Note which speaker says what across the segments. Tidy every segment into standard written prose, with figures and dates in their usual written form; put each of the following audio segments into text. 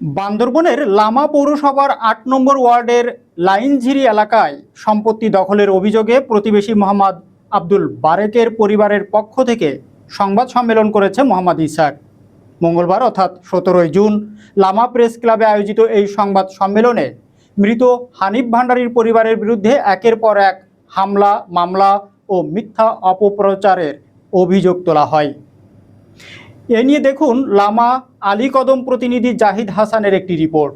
Speaker 1: বান্দরবনের লামা পৌরসভার ৮ নম্বর ওয়ার্ডের লাইনঝিরি এলাকায় সম্পত্তি দখলের অভিযোগে প্রতিবেশী মোহাম্মদ আব্দুল বারেকের পরিবারের পক্ষ থেকে সংবাদ সম্মেলন করেছে মোহাম্মদ ইসহাক। মঙ্গলবার অর্থাৎ ১৭ জুন লামা প্রেস ক্লাবে আয়োজিত এই সংবাদ সম্মেলনে মৃত হানিফ ভান্ডারীর পরিবারের বিরুদ্ধে একের পর এক হামলা, মামলা ও মিথ্যা অপপ্রচারের অভিযোগ তোলা হয়। এ নিয়ে দেখুন লামা আলী কদম প্রতিনিধি জাহিদ হাসানের একটি রিপোর্ট।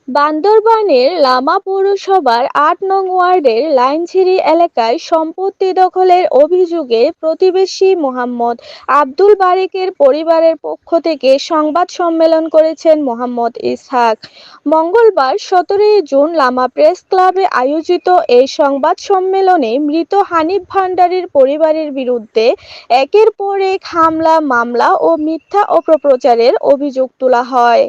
Speaker 2: বান্দরবানের লামা পৌরসভার ৮ নং ওয়ার্ডের লাইনঝিরি এলাকায় সম্পত্তি দখলের অভিযোগে প্রতিবেশী মোহাম্মদ আব্দুল বারেকের পরিবারের পক্ষ থেকে সংবাদ সম্মেলন করেছেন মোহাম্মদ ইসহাক। মঙ্গলবার ১৭ জুন লামা প্রেস ক্লাবে আয়োজিত এই সংবাদ সম্মেলনে মৃত হানিফ ভান্ডারীর পরিবারের বিরুদ্ধে একের পর এক হামলা, মামলা ও মিথ্যা অপপ্রচারের অভিযোগ তোলা হয়।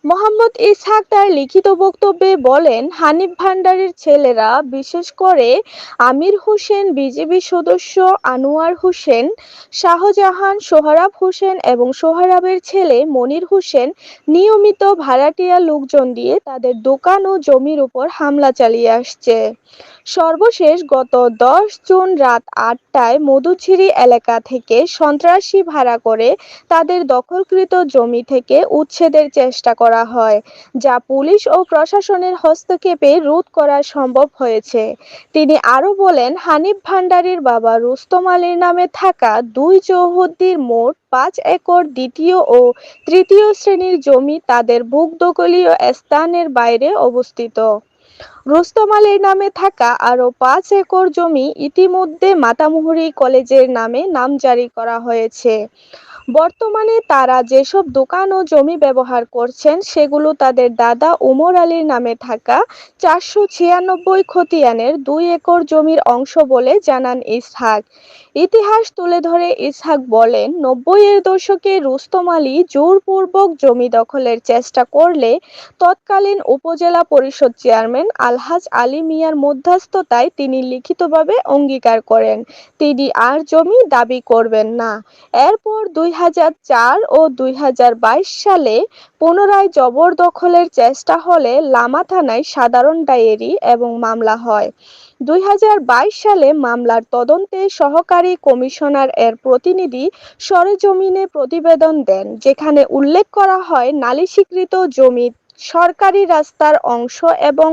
Speaker 2: মোহাম্মদ ইসহাক তার লিখিত বক্তব্যে বলেন, হানিফ ভান্ডারীর ছেলেরা, বিশেষ করে আমির হোসেন, বিজিবি সদস্য আনোয়ার হোসেন, শাহজাহান, সোহরাব হোসেন এবং সোহরাবের ছেলে মনির হোসেন নিয়মিত ভাড়াটিয়া লোকজন দিয়ে তাদের দোকান ও জমির উপর হামলা চালিয়ে আসছে। সর্বশেষ গত ১০ জুন রাত ৮টায় মধুছিরি এলাকা থেকে সন্ত্রাসী ভাড়া করে তাদের দখলকৃত জমি থেকে উচ্ছেদের চেষ্টা করা হয়, যা পুলিশ ও প্রশাসনের হস্তক্ষেপে রোধ করা সম্ভব হয়েছে। তিনি আরো বলেন, হানিফ ভান্ডারীর বাবা রুস্তম আলীর নামে থাকা ২ চৌহদ্দির মোট ৫ একর দ্বিতীয় ও তৃতীয় শ্রেণীর জমি তাদের ভূদখলীয় স্থানের বাইরে অবস্থিত। রুস্তম আলীর নামে থাকা আরও ৫ একর জমি ইতিমধ্যে মাতামুহুরী কলেজের নামে নামজারি করা হয়েছে। বর্তমানে তারা যেসব দোকান ও জমি ব্যবহার করছেন সেগুলো তাদের দাদা ওমর আলীর নামে থাকা ৪৯৬ খতিয়ানের ২ একর জমির অংশ বলে জানান ইসহাক। ইতিহাস তুলে ধরে ইসহাক বলেন, ৯০-এর দশকে রুস্তম আলী জোরপূর্বক জমি দখলের চেষ্টা করলে তৎকালীন উপজেলা পরিষদ চেয়ারম্যান আলহাজ আলী মিয়ার মধ্যস্থতায় তিনি লিখিতভাবে অঙ্গীকার করেন তিনি আর জমি দাবি করবেন না। এরপর ২০০৪ ও ২০২২ সালে পুনরায় জবরদখলের চেষ্টা হলে লামা থানায় সাধারণ ডায়েরি এবং মামলা হয়। ২০২২ সালে মামলার তদন্তে সহকারী কমিশনার এর প্রতিনিধি সরেজমিনে প্রতিবেদন দেন, যেখানে উল্লেখ করা হয় নালিশিকৃত জমি সরকারি রাস্তার অংশ এবং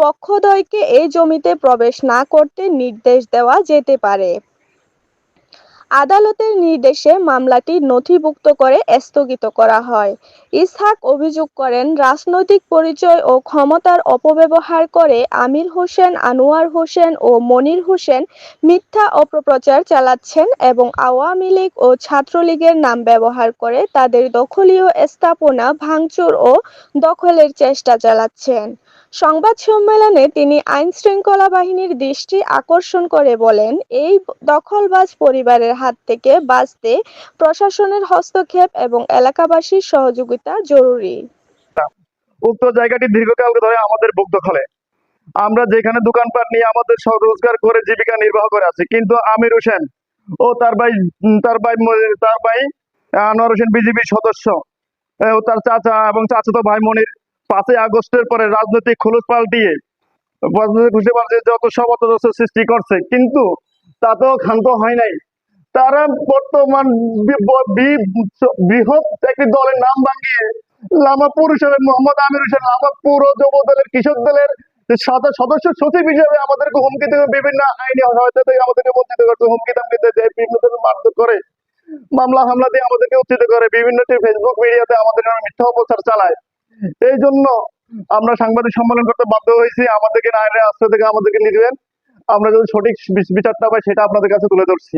Speaker 2: পক্ষদ্বয়কে এই জমিতে প্রবেশ না করতে নির্দেশ দেওয়া যেতে পারে। আদালতের নির্দেশে মামলাটি নথিভুক্ত করে স্থগিত করা হয়। ইসহাক অভিযোগ করেন, রাজনৈতিক পরিচয় ও ক্ষমতার অপব্যবহার করে আমির হোসেন, আনোয়ার হোসেন ও মনির হোসেন মিথ্যা অপপ্রচার চালাচ্ছেন এবং আওয়ামী লীগ ও ছাত্রলীগের নাম ব্যবহার করে তাদের দখলীয় স্থাপনা ভাঙচুর ও দখলের চেষ্টা চালাচ্ছেন। সংবাদ সম্মেলনে তিনি আইন শৃঙ্খলা বাহিনীর দৃষ্টি আকর্ষণ করে বলেন, এই দখলবাজ পরিবারের হাত থেকে বাঁচতে প্রশাসনের হস্তক্ষেপ এবং এলাকাবাসীর সহযোগিতা জরুরি।
Speaker 3: উক্ত জায়গাটি দীর্ঘকাল ধরে আমাদের বুক দখলে। আমরা যেখানে দোকানপাট নিয়ে আমাদের সব রোজগার করে জীবিকা নির্বাহ করে আছি, কিন্তু আমির হোসেন ও তার ভাই আনোয়ার হোসেন বিজিবি সদস্য ও তার চাচা এবং চাচাতো ভাই মনির ৫ই আগস্টের পরে রাজনৈতিক খোলস পাল্টিয়ে যত সমালোচনা সৃষ্টি করছে, কিন্তু তাতেও ক্ষান্ত হয় নাই। তারা বর্তমান বৃহৎ একটি দলের নাম ভাঙিয়ে লামা পৌরসভার মোহাম্মদ আমির হোসেন লামা পৌর যুব দলের কৃষক দলের সদস্য সচিব হিসেবে আমাদেরকে হুমকি দেবে, বিভিন্ন আইনি সহায়তা থেকে আমাদেরকে বঞ্চিত করছে, হুমকি দামকি দেয়, বিভিন্ন ধরনের মারধর করে, মামলা হামলা দিয়ে আমাদেরকে উচ্চিত করে, বিভিন্ন ফেসবুক মিডিয়াতে আমাদের মিথ্যা অপপ্রচার চালায়। এই জন্য আমরা সাংবাদিক সম্মেলন করতে বাধ্য হয়েছি। আমাদেরকে আইনের আশ্রয় থেকে আমাদেরকে নিবেন, আমরা যদি সঠিক বিচারটা পাই সেটা আপনাদের কাছে তুলে ধরছি।